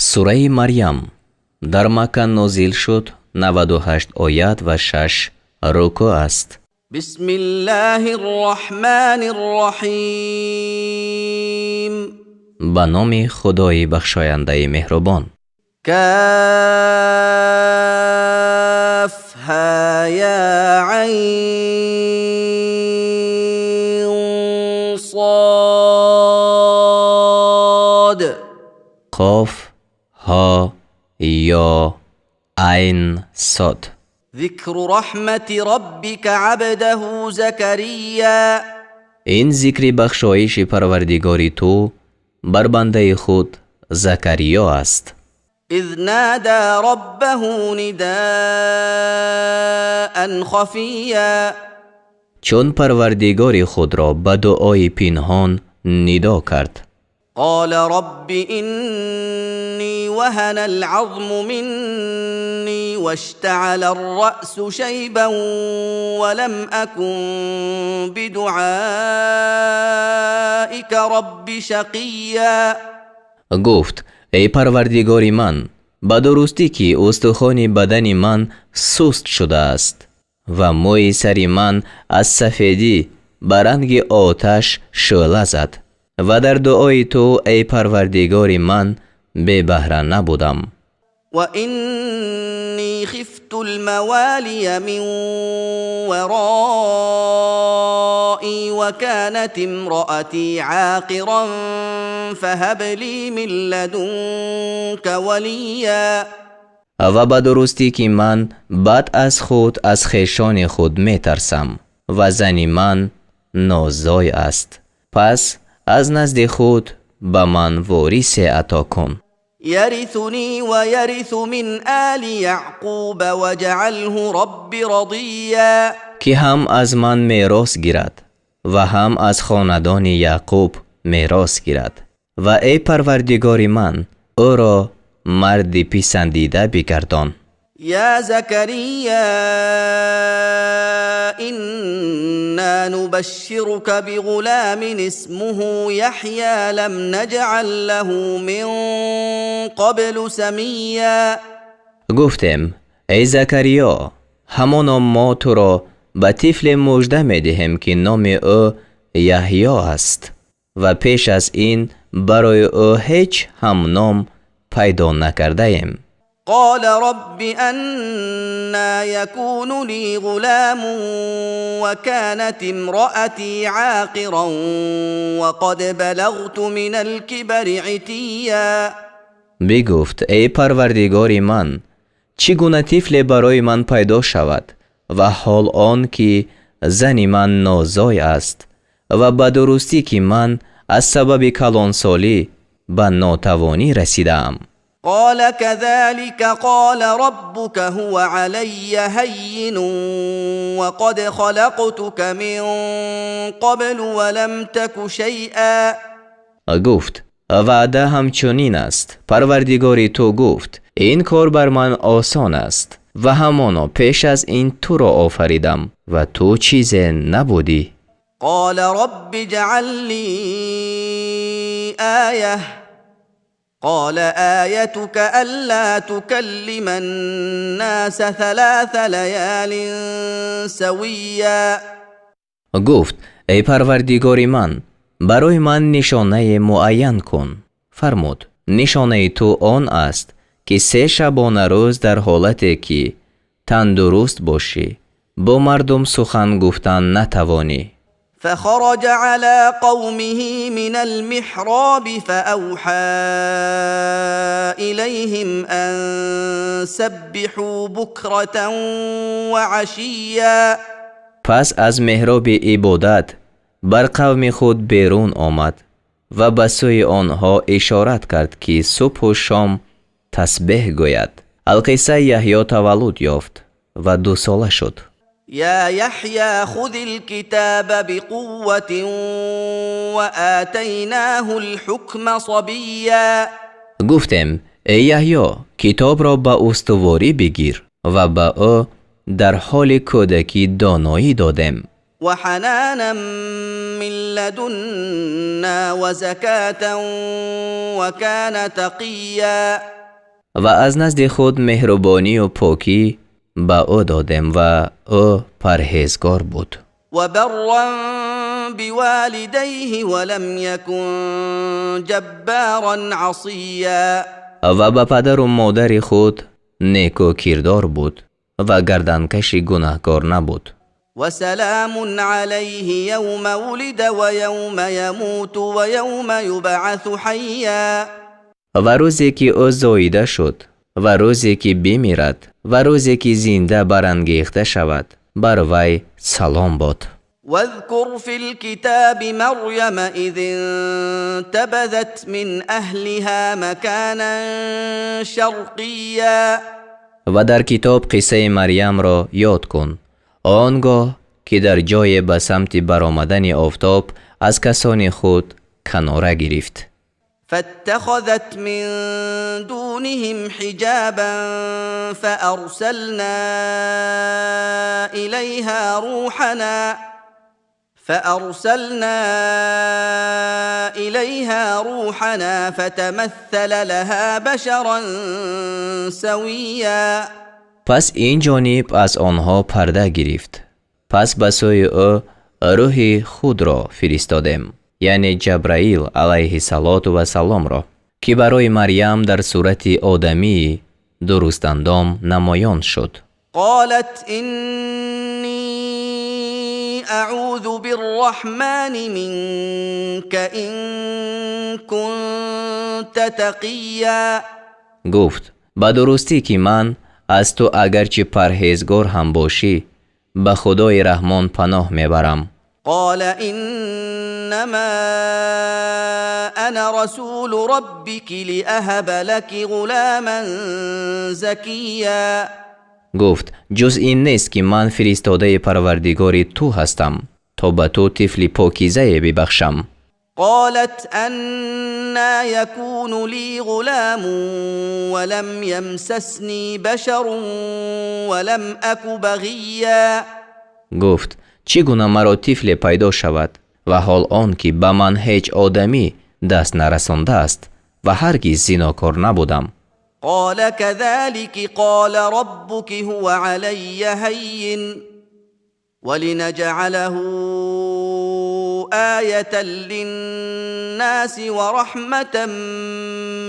сураи Марьям дар Макка нозил шуд, 98 оят ва 6 руку аст. бисмиллаҳир роҳманир роҳим. ба номи Худои бахшояндаи меҳрубон. каф ҳа я айн صاد. قاف ها یا عین صاد. ذکر رحمت ربک عبده زکریا. این ذکر بخشایش پروردگاری تو بر بنده خود زکریا است. اذ نادى ربه نداء خفیا. چون پروردگار خود را به دعای پنهان ندا کرد. قال رب إني وهن العظم مني واشتعل الرأس شيبا ولم أكن بدعائك رب شقيا. گفت ای پروردگار من، به درستی که استخوان بدن من سست شده است و موی سر من از سفیدی به رنگ آتش شعله زد و در دعای تو ای پروردگار من بی بهره نبودم. و اینی خفت الموالی من ورائی و کانت امرأتی عاقرا فهب لی من لدنک ولیا. و به درستی که من بعد از خود از خویشان خود می ترسم و زن من نازای است، پس از نزد خود به من وارث عطا کن. یرثنی و یرث من آل یعقوب وجعله رب رضیا. که هم از من میراث گیرد و هم از خاندان یعقوب میراث گیرد و ای پروردگار من او را مرد پسندیده بگردان. یا زکریا إنا نبشرك بغلام اسمه يحيى لم نجعل له من قبل سمیا. گفتم ای زکریا، همانا ما تو را به طفل مژده می دهیم که نام او یحیی است و پیش از این برای او هیچ هم نام پیدا نکرده ایم. قال رب أنا يكون لي غلام وكانت امرأتي عاقرا وقد بلغت من الكبر عتيا. بگفت ای پروردگار من، چگونه طفل برای من پیدا شود و حال آن که زن من نازای است و به درستی که من از سبب کلانسالی به ناتوانی رسیدم. قال كذلك قال ربك هو علي هين وقد خلقتك من قبل ولم تك شيئا. گفت وعده همچنین است. پروردگار تو گفت این کار بر من آسان است و همانا پیش از این تو را آفریدم و تو چیز نبودی. قال رب اجعل لي آیه. قال آیتك ألا تكلم الناس 3 لیال سویا. گفت ای پروردگار من، برای من نشانه معین کن. فرمود نشانه تو آن است که 3 شبانه روز در حالتی که تندرست باشی با مردم سخن گفتن نتوانی. فخرج على قومه من المحراب فأوحى إليهم أن سبحوا بكرة وعشيا. پس از محراب عبادت بر قوم خود بیرون آمد و به سوی آنها اشارت کرد که صبح و شام تسبیح گوید. القصه یحیی تولد یافت و 2 ساله شد. یا یحیی خذ الكتاب بقوة وآتیناه الحکم صبیا. گفتم ای یحیی، کتاب را به استواری بگیر و به او در حال کودکی دانایی دادم. وحنانا من لدنا وزكاة وكان تقيا. و از نزد خود مهربانی و پاکی به او دادم و او پرهیزگار بود. وبرا بوالديه ولم يكن جبارا عصيا. و به پدر و مادر خود نیک و کردار بود و گردنکش گناهکار نبود. وسلام عليه يوم ولد ويوم يموت ويوم يبعث حيا. و روزی که او زاییده شد و روزی که بمیرد و روزی که زنده برانگیخته شود بر وی سلام باد. واذكر في الكتاب مريم إذ انتبذت من أهلها مكانا شرقيا. و در کتاب قصه مریم را یاد کن آنگاه که در جای به سمت برآمدن آفتاب از کسان خود کناره گرفت. فاتخذت من دونهم حجابا فأرسلنا إليها روحنا فتمثل لها بشرا سويا. پس این جانب از آنها پرده گرفت. پس به سوی او روح خود را فرستادم، یعنی جبرائیل علیه السلام را، که برای مریم در صورت آدمی درست اندام نمایان شد. قالت إني أعوذ بالرحمن منك إن كنت تقيا. گفت به درستی که من از تو اگرچه پرهیزگار هم باشی به خدای رحمان پناه میبرم. قال إنما أنا رسول ربك لأهب لك غلاما زكيا. گفت جز این نیست که من فرستاده پروردگار تو هستم تا به تو طفل پاکیزه ببخشم. قالت أنا يكون لي غلام ولم يمسسني بشر ولم أك بغيا. گفت چگونه مرا طفل پیدا شود و حال آن که به من هیچ آدمی دست نرسانده است و هرگز زناکار نبودم. قال كذلك قال ربك هو علي هين ولنجعله آية للناس ورحمة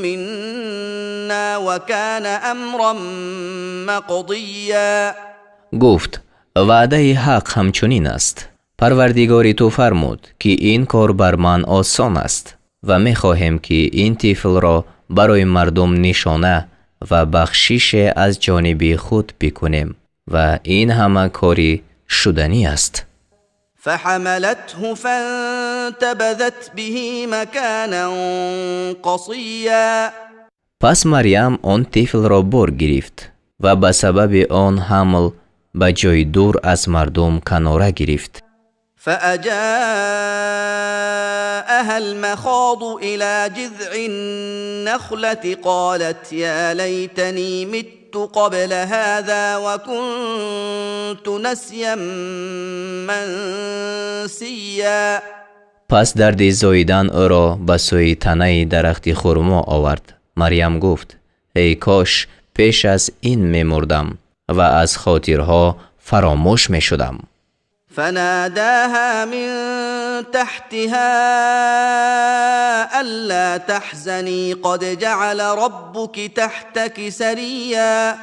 منا وكان أمرا مقضيا. گفت وعده حق همچنین است. پروردگار تو فرمود که این کار بر من آسان است و می خواهیم که این طفل را برای مردم نشانه و بخشش از جانب خود بکنیم و این همه کاری شدنی است. فحملته فانتبذت به مكانا قصيا. پس مریم آن طفل را بار گرفت و به سبب آن حمل به جای دور از مردم کناره گرفت. فأجاءها المخاض إلى جذع النخلة قالت يا ليتني مت قبل هذا وكنت نسيا منسيا. پس درد زاییدن او را به سوی تنه درخت خرما آورد. مریم گفت ای کاش پیش از این می‌مردم و از خاطرها فراموش می‌شدم. فناداها من تحتها ألا تحزني قد جعل ربك تحتك سريا.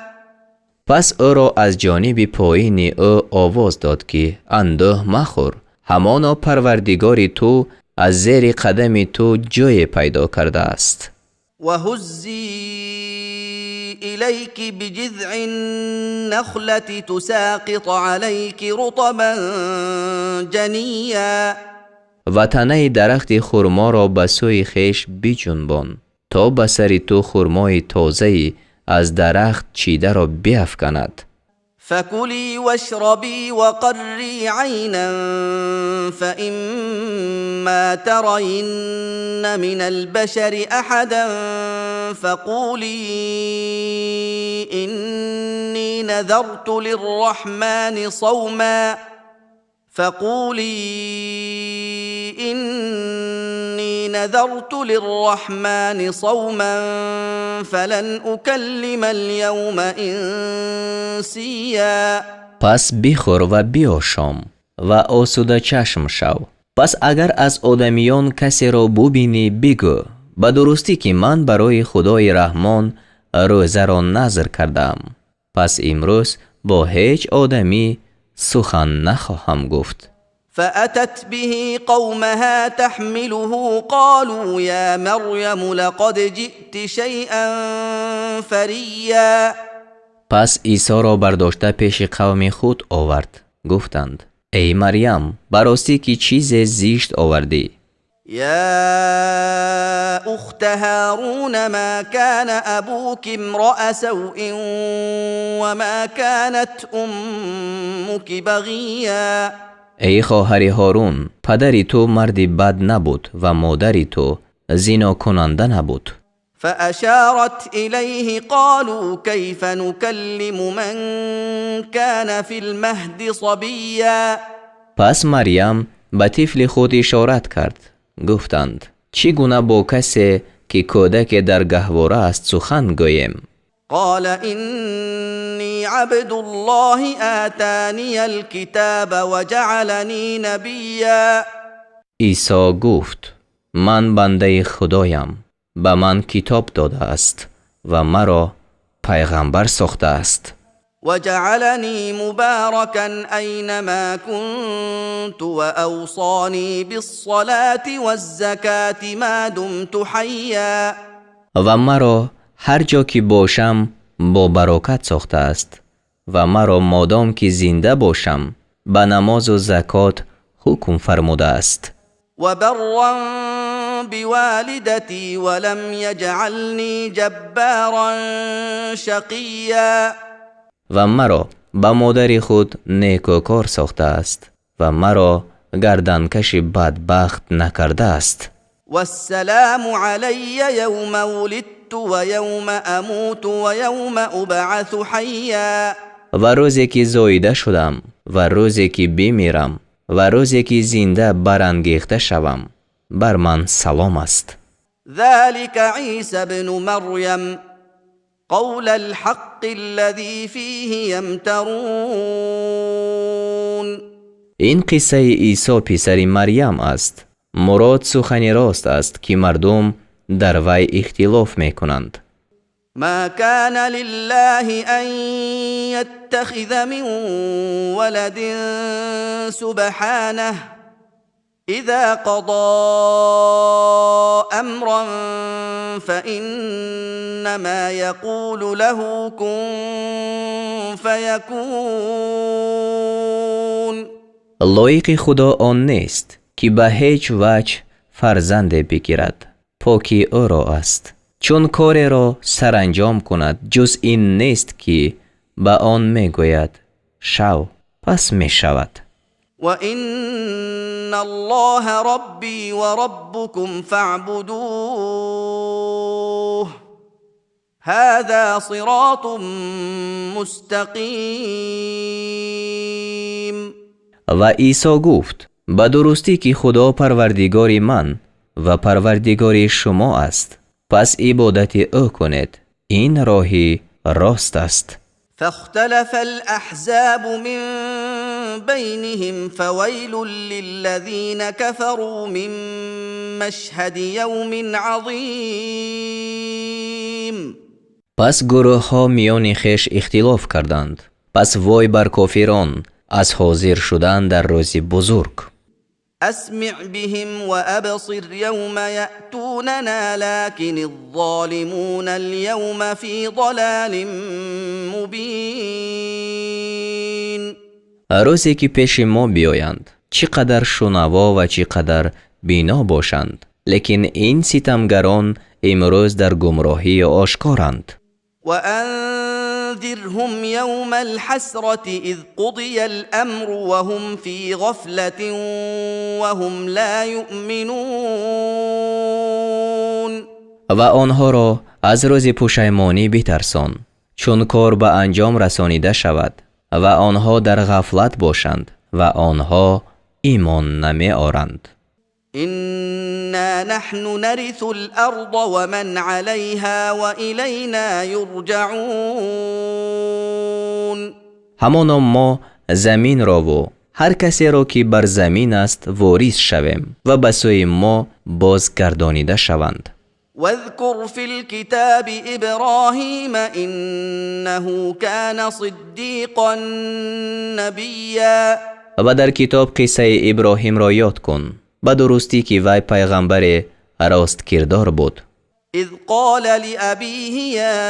پس او را از جانب پایین او آواز داد که اندوه مخور، همانا پروردگار تو از زیر قدم تو جای پیدا کرده است. وهزي إليك بجذع النخلة تساقط عليك رطبا جنيا. و تنه درخت خرما را به سوی خویش بجنبان تا به سر تو خرمای تازه از درخت چیده را بیفکند. فكلي واشربي وقري عينا فإما ترين من البشر أحدا فقولي إني نذرت للرحمن صوما فقولي إني نذرت للرحمن صوما فلن أكلم اليوم إنسيا. پس بخور و بیاشام و آسوده چشم شو. پس اگر از آدمیان کسی را ببینی بگو به درستی که من برای خدای رحمان روزه را نذر کردم. پس امروز با هیچ آدمی سخن نخواهم گفت. فأتت به قومها تحمله قالوا يا مريم لقد جئت شيئا فريا. پس عیسی را برداشته پیش قوم خود آورد. گفتند ای مریم براستی که چیز زیشت آوردی. يا أخت هارون ما كان أبوك امرأ سوء وما كانت أمك بغيا. ای خواهر هارون پدری تو مردی بد نبود و مادری تو زنا کننده نبود. فأشارت إليه قالوا كيف نكلم من كان في المهد صبيا. پس مریم به طفل خود اشارت کرد. گفتند چگونه با کسی که کودک در گهواره است سخن گویم؟ قال إني عبد الله آتاني الكتاب وجعلني نبيا. عیسی گفت من بنده خدایم، به من کتاب داده است و مرا پیغمبر ساخته است. وجعلني مباركا أينما كنت وأوصاني بالصلاة والزكاة ما دمت حيا. و مرا هر جا که باشم با برکت ساخته است و مرا مادام که زنده باشم به نماز و زکات حکم فرموده است. وبرا بوالدتي ولم يجعلني جبارا شقيا. و مرا به مادر خود نیکوکار ساخته است و مرا گردنکش بدبخت نکرده است. والسلام علی یوم ولدت و یوم اموت و یوم ابعث حیا. و روزی که زایده شدم و روزی که بمیرم و روزی که زنده برانگیخته شوم بر من سلام است. ذلك عیسی ابن مریم قول الحق الذي فيه يمترون. این قصه عیسی پسر مریم است. مراد سخن راست است که مردم در وی اختلاف می کنند. ما كان لله أن يتخذ من ولد سبحانه إذا قضى أمرا فإنما يقول له كن فيكون. لایق خدا آن نیست که به هیچ وجه فرزند بگیرد. پاکی او را است. چون کار را سرانجام کند جز این نیست که به آن می گوید شو پس می شود. و ان الله ربی و ربکم فاعبدوه هذا صراط مستقیم. و عیسی گفت به درستی که خدا پروردگار من و پروردگار شما است، پس عبادت او کنید، این راهی راست است. فاختلف الأحزاب من بينهم فويل للذين كفروا من مشهد يوم عظيم. پس گروه ها میان خویش اختلاف کردند، پس وای بر کافران از حاضر شدن در روز بزرگ. أسمع بهم وأبصر يوم يأتوننا لكن الظالمون اليوم في ضلال مبين. روزی که پیش ما بیایند چقدر شنوا و چقدر بینا باشند، لیکن این ستمگران امروز در گمراهی آشکارند. وأنذرهم يوم الحسرة إذ قضي الأمر وهم في غفلة وهم لا يؤمنون. و آنها را از روز پشیمانی بترسان چون کار به انجام رسانیده شود و آنها در غفلت باشند و آنها ایمان نمی آرند. إنا نحن نرث الأرض ومن عليها وإلينا يرجعون. همانا ما زمین را و هر کسی را که بر زمین است واریث شویم و به سوی ما بازگردانیده شوند. واذكر في الكتاب إبراهيم إنه كان صديقا نبيا. و در کتاب قصه ابراهیم را یاد کن، به درستی که وی پیغمبر راست کردار بود. إذ قال لأبيه يا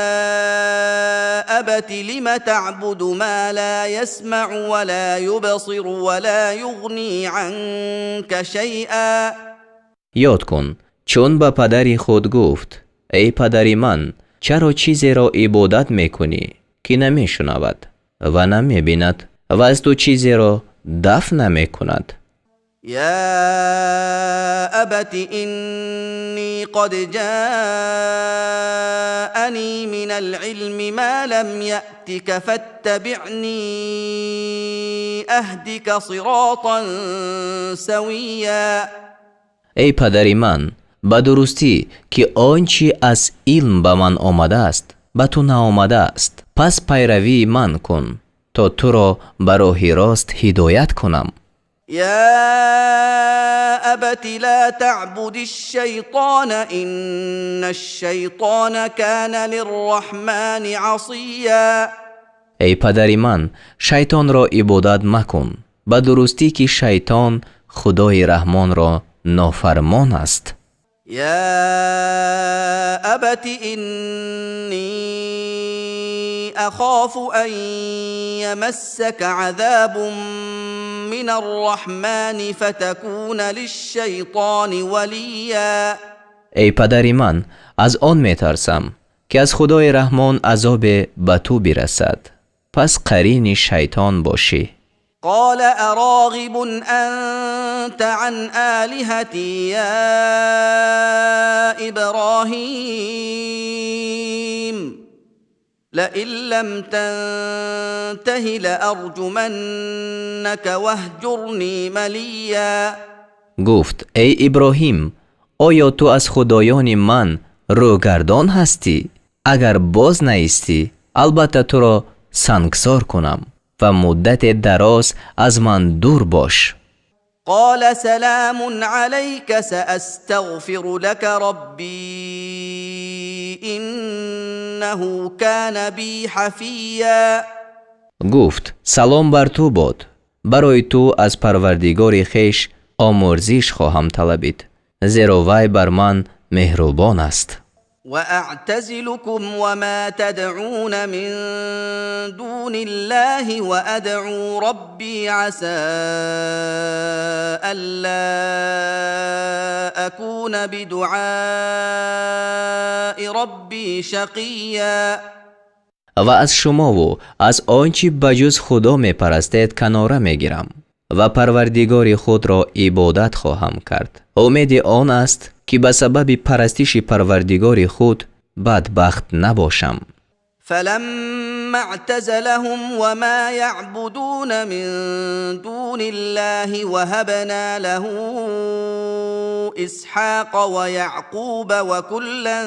أبت لم تعبد ما لا يسمع ولا يبصر ولا يغني عنك شيئا. یاد کن چون به پدری خود گفت ای پدری من چرا چیزی را عبادت میکنی که نمی شنود و نمی بیند و از تو چیزی را دفع نمی کند. يا أبت إني قد جاءني من العلم ما لم يأتك فاتبعني أهدك صراطا سويا. ای پدری من به درستی که آنچه از علم به من آمده است به تو نآمده است، پس پیروی من کن تا تو را به راه راست هدایت کنم. يا أبت لا تعبد الشيطان إن الشيطان كان للرحمن عصيا. ای پدری من شیطان را عبادت مکن، به درستی که شیطان خدای رحمان را نافرمان است. يا أبت إني أخاف أن يمسك عذاب من الرحمن فتكون للشيطان وليا. ای پدری من از آن می ترسم که از خدای رحمان عذاب به تو برسد، پس قرین شیطان باشی. قال أراغب أنت عن آلهتي يا إبراهيم لئن لم تنته لأرجمنك واهجرني مليا. گفت ای ابراهیم آیا تو از خدایان من روگردان هستی؟ اگر باز نیستی البته تو را سنگسار کنم و مدت دراز از من دور باش. قال سلام عليك سأستغفر لك ربي إنه كان بي حفيا. گفت سلام بر تو باد، برای تو از پروردگار خویش آمرزش خواهم طلبید، زیرا وی بر من مهربان است. وأعتزلكم وما تدعون من دون الله وأدعو ربي عسى ألا أكون بدعاء ربي شقيا. و از شما و از آنچه بجز خدا می پرستید کناره می گیرم و پروردگار خود را عبادت خواهم کرد. امید آن است که به سبب پرستش پروردگار خود بدبخت نباشم. فلما اعتزلهم وما يعبدون من دون الله وهبنا له اسحاق ويعقوب وكلا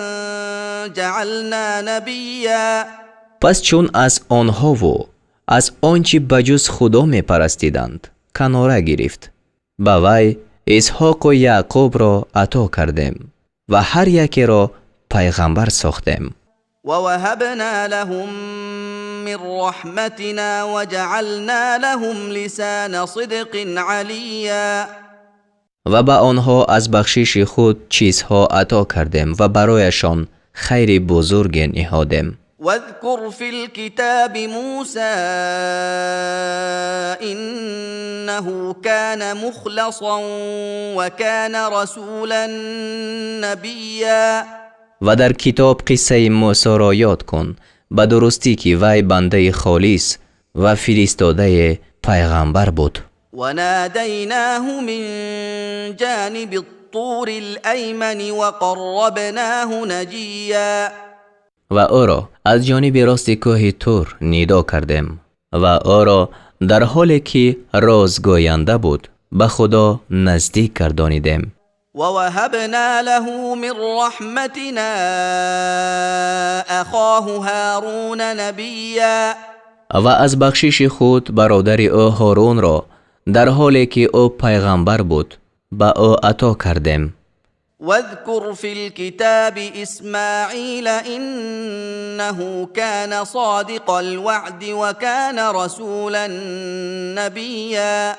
جعلنا نبيا. پس چون از آنها و از آنچه بجز خدا می پرستیدند کناره گرفت، به وی اسحاق و یعقوب را عطا کردیم و هر یکی را پیغمبر ساختیم. ووهبنا لهم من رحمتنا وجعلنا لهم لسان صدق عليا. و به آنها از بخشش خود چیزها عطا کردیم و برایشان خیر بزرگ نهادیم. واذكر في الكتاب موسى إنه كان مخلصا وكان رسولا نبيا. و در کتاب قصه موسی را یاد کن، به درستی که وی بنده خالص و فرستاده پیغمبر بود. وناديناه من جانب الطور الأيمن وقربناه نجيا. و او را از جانب راست کوه تور ندا کردیم و او را در حالی که رازگوینده بود به خدا نزدیک گردانیدیم. ووهبنا له من رحمتنا اخاه هارون نبیا. و از بخشش خود برادر او هارون را در حالی که او پیغمبر بود به او عطا کردیم. واذكر في الكتاب اسماعیل انه كان صادق الوعد وكان رسولا نبیا.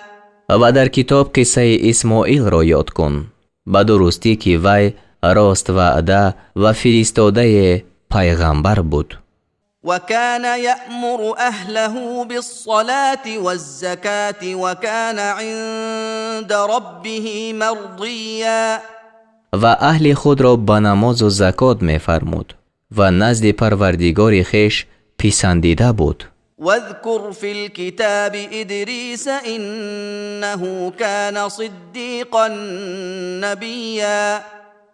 و در کتاب قصه اسماعیل را یاد کن به درستی که وی راست وعده و فرستاده پیغمبر بود. وكان يأمر أهله بالصلاة والزكاة وكان عند ربه مرضيا. و اهل خود را به نماز و زکات می فرمود و نزد پروردگار خویش پسندیده بود. واذكر في الكتاب إدريس إنه كان صديقا نبيا.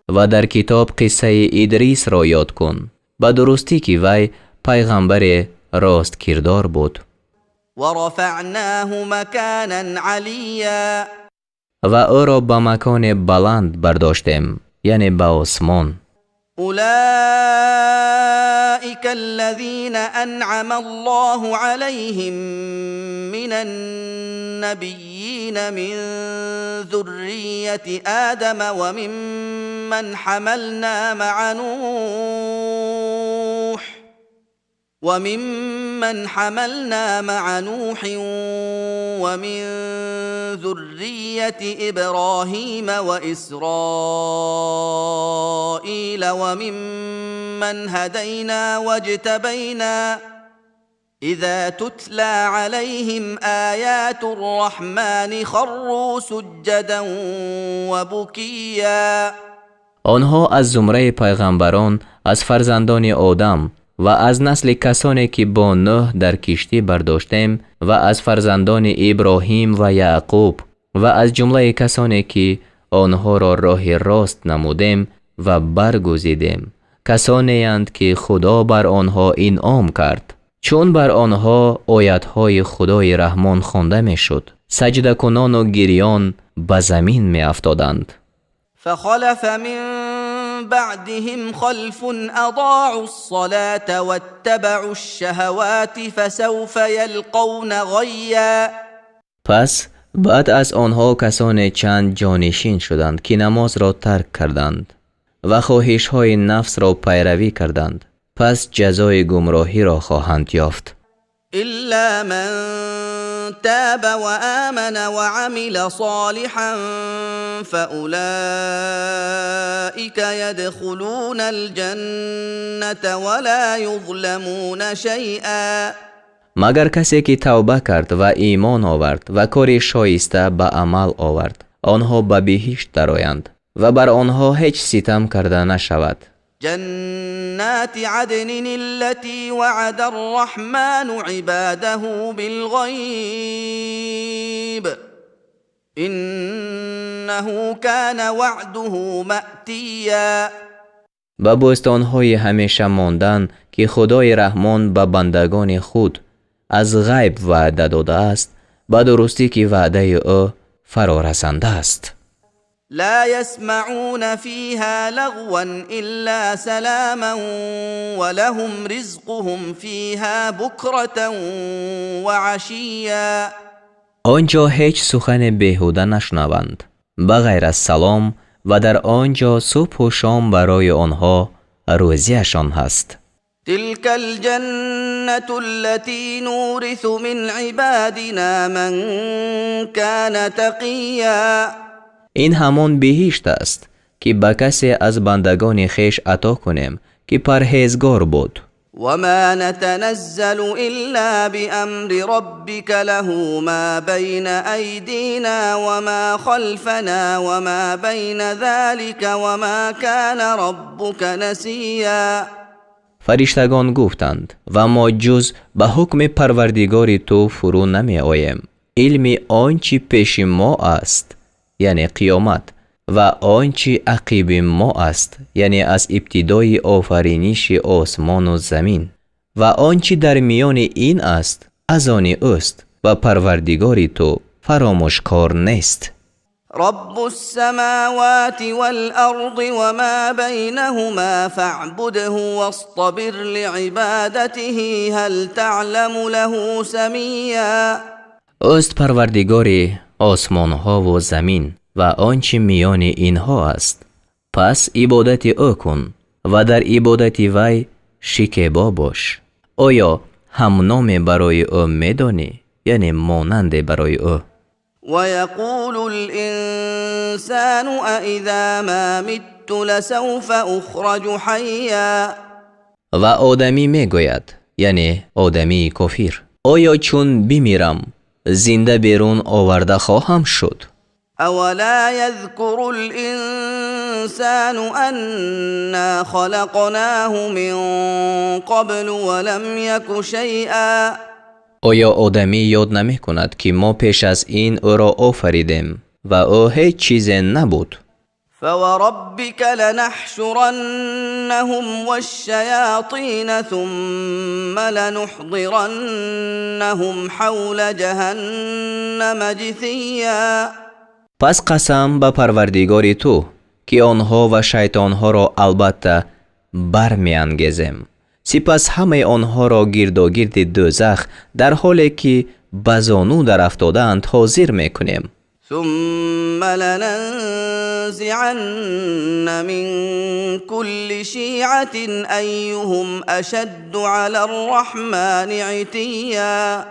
و در کتاب قصه ادریس را یاد کن به درستی که وی پیغمبر راست کردار بود. ورفعناه مكانا عليا. و او را به مکان بلند برداشتیم، یعنی به آسمان. اولئك الذين انعم الله عليهم من النبيين من ذرية آدم وممن حملنا مع نوح ومن ذرية إبراهيم وإسرائيل وممن هدينا واجتبينا إذا تتلى عليهم آيات الرحمن خروا سجدا وبكيا. آنها از زمره پیغمبران از فرزندان آدم و از نسل کسانی که با نوح در کشتی برداشتیم و از فرزندان ابراهیم و یعقوب و از جمله کسانی که آنها را راه راست نمودیم و برگزیدیم، کسانی اند که خدا بر آنها انعام کرد، چون بر آنها آیتهای خدای رحمان خوانده می شد، سجده کنان و گریان به زمین می افتادند. فخلف من بعدهم خلف اضاعوا الصلاة واتبعوا الشهوات فسوف يلقون غيا. پس بعد از آنها کسان چند جانشین شدند که نماز را ترک کردند و خواهش های نفس را پیروی کردند، پس جزای گمراهی را خواهند یافت. إلا من تاب وآمن وعمل صالحا فأولئك يدخلون الجنة ولا يظلمون شيئا. مگر کسی که توبه کرد و ایمان آورد و کار شایسته به عمل آورد، آنها به بهشت درآیند و بر آنها هیچ ستم کرده نشود. جنات عدن التي وعد الرحمن عباده بالغيب إنه كان وعده مأتیا. به بوستان‌های همیشه ماندن که خدای رحمان به بندگان خود از غیب وعده داده است، به درستی که وعده او فرا رسنده است. لا يسمعون فيها لغوا إلا سلاما ولهم رزقهم فيها بكرة وعشيا. آنجا هیچ سخن بیهوده نشنوند بغیر از سلام و در آنجا صبح و شام برای آنها روزیشان هست. تلك الجنة التي نورث من عبادنا من كان تقيا. این همان بهشت است که به کسی از بندگان خویش عطا کنیم که پرهیزگار بود. وما نتنزل إلا بأمر ربك له ما بين أيدينا وما خلفنا وما بين ذلك وما كان ربك نسيا. فرشتگان گفتند و ما جز به حکم پروردگار تو فرو نمی آییم. علم آنچه پیش ما است، یعنی قیامت، و آنچه عقیب ما است، یعنی از ابتدای آفرینش آسمان و زمین، و آنچه در میان این است از آن اوست و پروردگاری تو فراموشکار نیست. رب السماوات والأرض وما بينهما فاعبده واصطبر لعبادته هل تعلم له سميا. اوست پروردگار آسمان ها و زمین و آنچه میان اینها است. پس عبادت او کن و در عبادت وی شکیبا باش. آیا هم نام برای او میدانی؟ یعنی مانند برای او. ويقول الإنسان أإذا ما مت لسوف أخرج حيا. و آدمی میگوید، یعنی آدمی کافر، آیا چون بمیرم زنده بیرون آورده خواهم شد؟ أولا يذكر الإنسان أنا خلقناه من قبل ولم يك شيئا. آیا آدمی یاد نمی کند که ما پیش از این او را آفریدیم و او هیچ چیز نبود؟ فوربك لنحشرنهم والشياطين ثم لنحضرنهم حول جهنم جثيا. پس قسم به پروردگار تو که آنها و شیطانها را البته برمیانگیزیم. سپس همه آنها را گرداگرد دوزخ در حالی که به زانو در افتاده‌اند حاضر میکنیم. ثم لننزعن من كل شيعة أيهم أشد على الرحمن عتيا.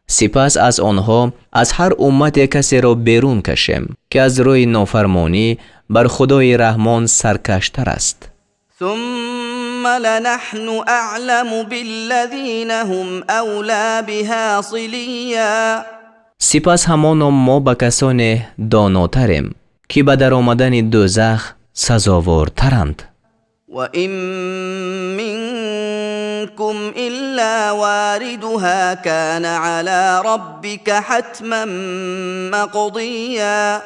سپس از آنها از هر امت کسی را بیرون کشیم که از روی نافرمانی بر خدای رحمان سرکشتر است. ثم لنحن أعلم بالذين هم أولى بها صليا. سپس همانا ما به کسان داناتریم که به در آمدن دوزخ سزاوارترند. وإن منكم إلا واردها كان على ربك حتما مقضيا.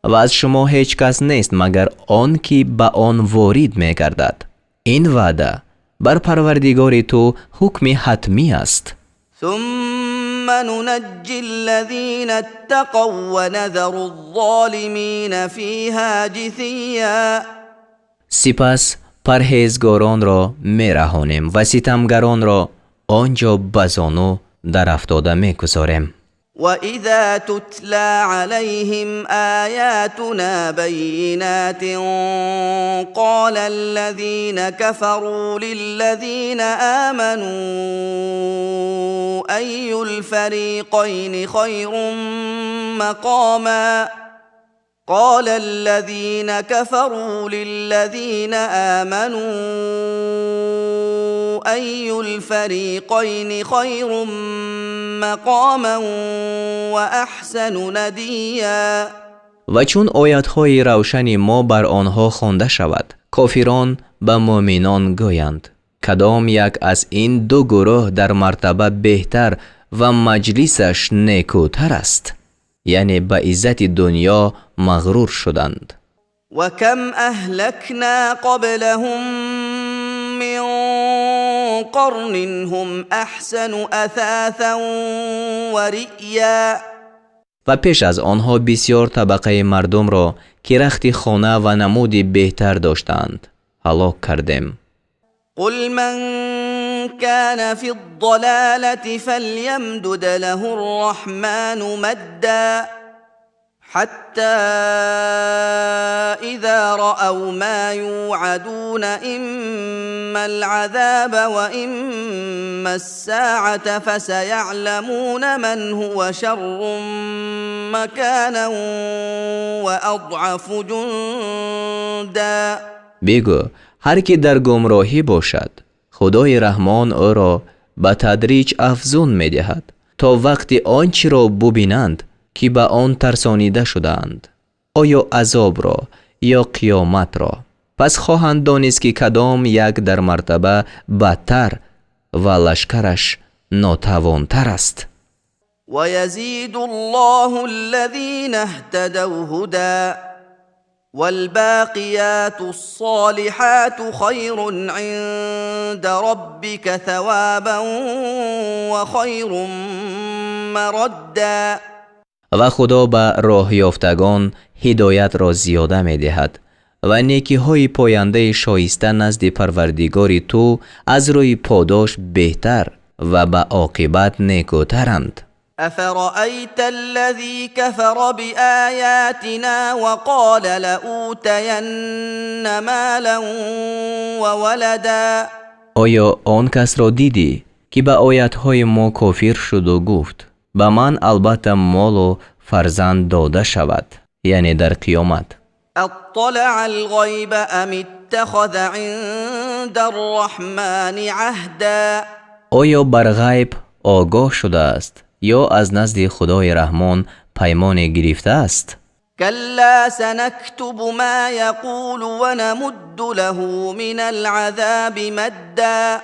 و از شما هیچ کس نیست مگر آن که به آن وارد می گردد. این وعده بر پروردگار تو حکم حتمی است. ثم ننجي الذين اتقوا ونذر الظالمين فيها جثيا. سپس پرهیزگاران را می رهانیم و ستمگران را آنجا به زانو در افتاده می گذاریم. وإذا تتلى عليهم آياتنا بينات قال الذين كفروا للذين آمنوا أي الفريقين خير مقاما. قال الذين كفروا للذين آمنوا أي الفريقين خير مقاما وأحسن نديا. و چون آیت‌های روشن ما بر آنها خوانده شود، کافران به مؤمنان گویند کدام یک از این دو گروه در مرتبه بهتر و مجلسش نیکوتر است؟ یعنی به عزت دنیا مغرور شدند. و کم اهلکنا قبلهم من قرن هم احسن اثاثا و رئیا. و پیش از آنها بسیار طبقه مردم را که رخت خانه و نمودی بهتر داشتند هلاک کردیم. قل من كان في الضلالة فليمدد له الرحمن مدا حتى إذا رأوا ما يوعدون إما العذاب وإما الساعة فسيعلمون من هو شر مكانا وأضعف جندا. بگو هر که در گمراهی باشد خدای رحمان او را به تدریج افزون می دهد تا وقتی آنچه را ببینند که به آن ترسانیده شدند، آیا عذاب را یا قیامت را. پس خواهند دانست که کدام یک در مرتبه بدتر و لشکرش ناتوانتر است. و یزید الله الذین اهتدوا هدى والباقيات الصالحات خير عند ربك ثوابا وخير مردا و خدا به راه یافتگان هدایت را زیاده می دهد و نیکی های پاینده شایسته نزد پروردگار تو از روی پاداش بهتر و به عاقبت نیکوترند. أفرأيت الذي كفر بآياتنا وقال لأوتين مالا وولدا آیا آن کس را دیدی که به آیت‌های ما کافر شد و گفت به من البته مال و فرزند داده شود، یعنی در قیامت؟ اطلع الغیب ام اتخذ عند الرحمن عهدا آیا بر غیب آگاه شده است یا از نزد خدای رحمان پیمان گرفته است؟ كلا سنكتب ما يقول ونمد له من العذاب مدا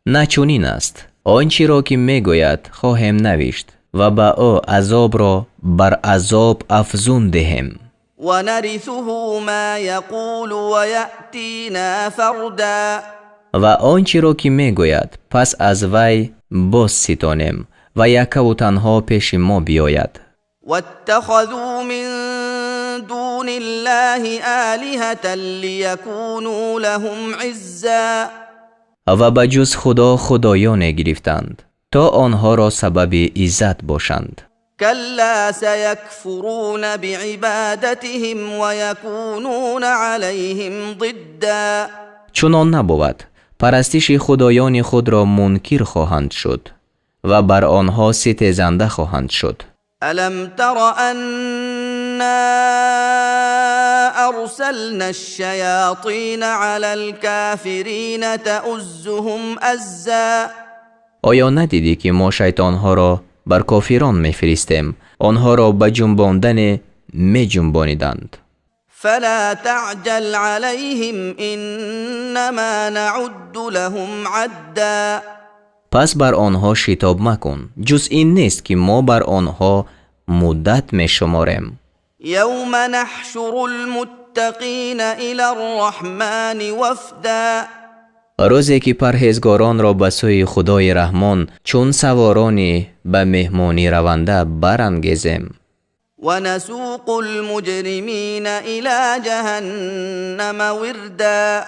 نه چنین است. آنچه را که میگوید خواهم نوشت و به او عذاب را بر عذاب افزون دهم. ونرثه ما يقول ويأتينا فردا و آنچه را که میگوید پس از وی باز ستانیم و یک و تنها پیش ما بیاید. واتخذوا من دون الله آلهة ليكونوا لهم عزا و بجز خدا خدایان گرفتند تا آنها را سبب عزت باشند. كلا سيكفرون بعبادتهم ويكونون عليهم ضدا چنان نبود. پرستش خدایان خود را منکر خواهند شد و بر آنها ستیزنده خواهند شد. ألم تر أنا أرسلنا الشياطين على الكافرين تؤزهم أزا آیا ندیدی که ما شیطانها را بر کافران میفرستیم آنها را به جنباندن می جنبانیدند؟ فلا تعجل عليهم إنما نعد لهم عدا پس بر آنها شتاب مکن، جز این نیست که ما بر آنها مدت می شماریم. يوم نحشر المتقين إلى الرحمن وفدا روزی که پرهیزگاران را به سوی خدای رحمان چون سوارانی به مهمانی رونده برانگیزیم. ونسوق المجرمين إلى جهنم وردا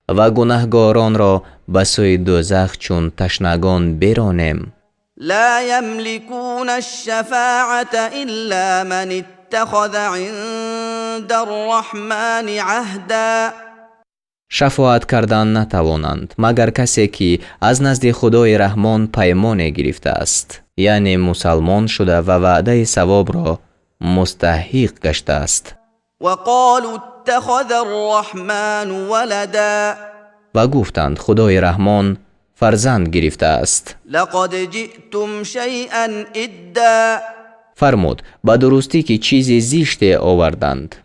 و گناهگاران را به سوی دوزخ چون تشنگان برانیم. لا يملكون الشفاعة إلا من اتخذ عند الرحمن عهدا شفاعت کردن نتوانند مگر کسی که از نزد خدای رحمان پیمان گرفته است، یعنی مسلمان شده و وعده ثواب را مستحق گشته است. وقالوا اتخذ الرحمن ولدا و گفتند خدای رحمان فرزند گرفته است. لقد جئتم شيئا إدا فرمود به درستی که چیزی زشت آوردند.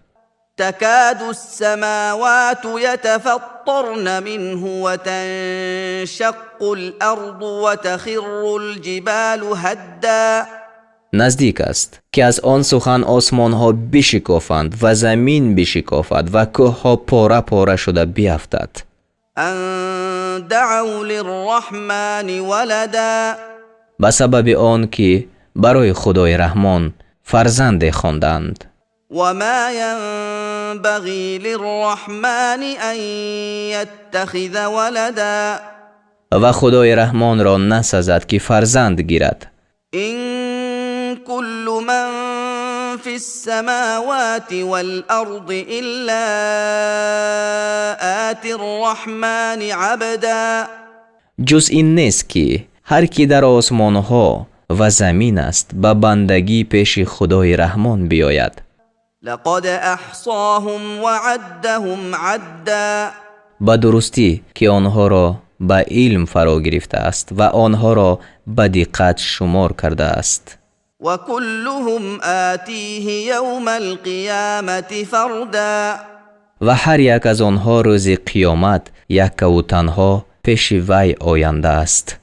تكاد السماوات يتفطرن منه وتنشق الأرض وتخر الجبال هدا نزدیک است که از آن سخن آسمان ها بشکافند و زمین بشکافد و کوه ها پاره پاره شده بیفتد. أن دعوا للرحمن ولدا به سبب آن که برای خدای رحمان فرزند خواندند. وما ينبغي للرحمن أن يتخذ ولدا و خدای رحمان را نسزد که فرزند گیرد. إن كل من في السماوات والأرض إلا آتي الرحمن عبدا جز این نیست که هر کی در آسمان ها و زمین است به بندگی پیش خدای رحمان بیاید. لقد احصاهم وعدهم عدا به درستی که آنها را به علم فرا گرفته است و آنها را به دقت شمار کرده است. وكلهم آتيه يوم القيامة فردا و هر یک از آنها روز قیامت یک و تنها پیش وی آینده است.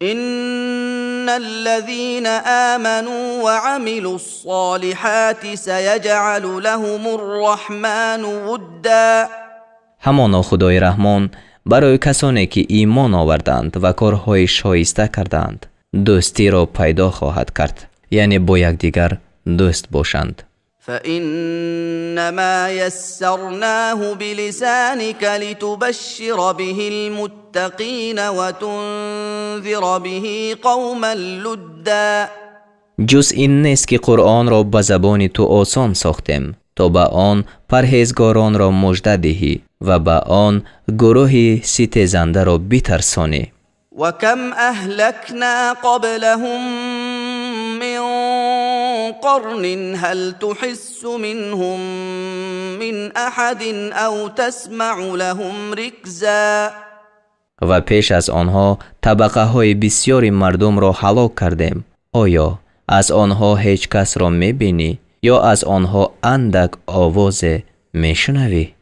إن الذين آمنوا وعملوا الصالحات سيجعل لهم الرحمن ودا همانا خدای رحمان برای کسانی که ایمان آوردند و کارهای شایسته کردند دوستی را پیدا خواهد کرد. یعنی با یکدیگر دوست باشند. فإنما يسرناه بلسانك لتبشر به المتقين وتنذر به قوما لدا. جز این نیست که قرآن را به زبان تو آسان ساختیم تا به آن پرهیزگاران را مژده دهی و به آن گروه ستیزنده را بترسانی. و کم اهلکنا قبلهم من قرن هل تحس منهم من احد او تسمع لهم رکزا. و پیش از آنها طبقه های بسیاری مردم را هلاک کردیم. آیا از آنها هیچ کس را میبینی یا از آنها اندک آواز میشنوی؟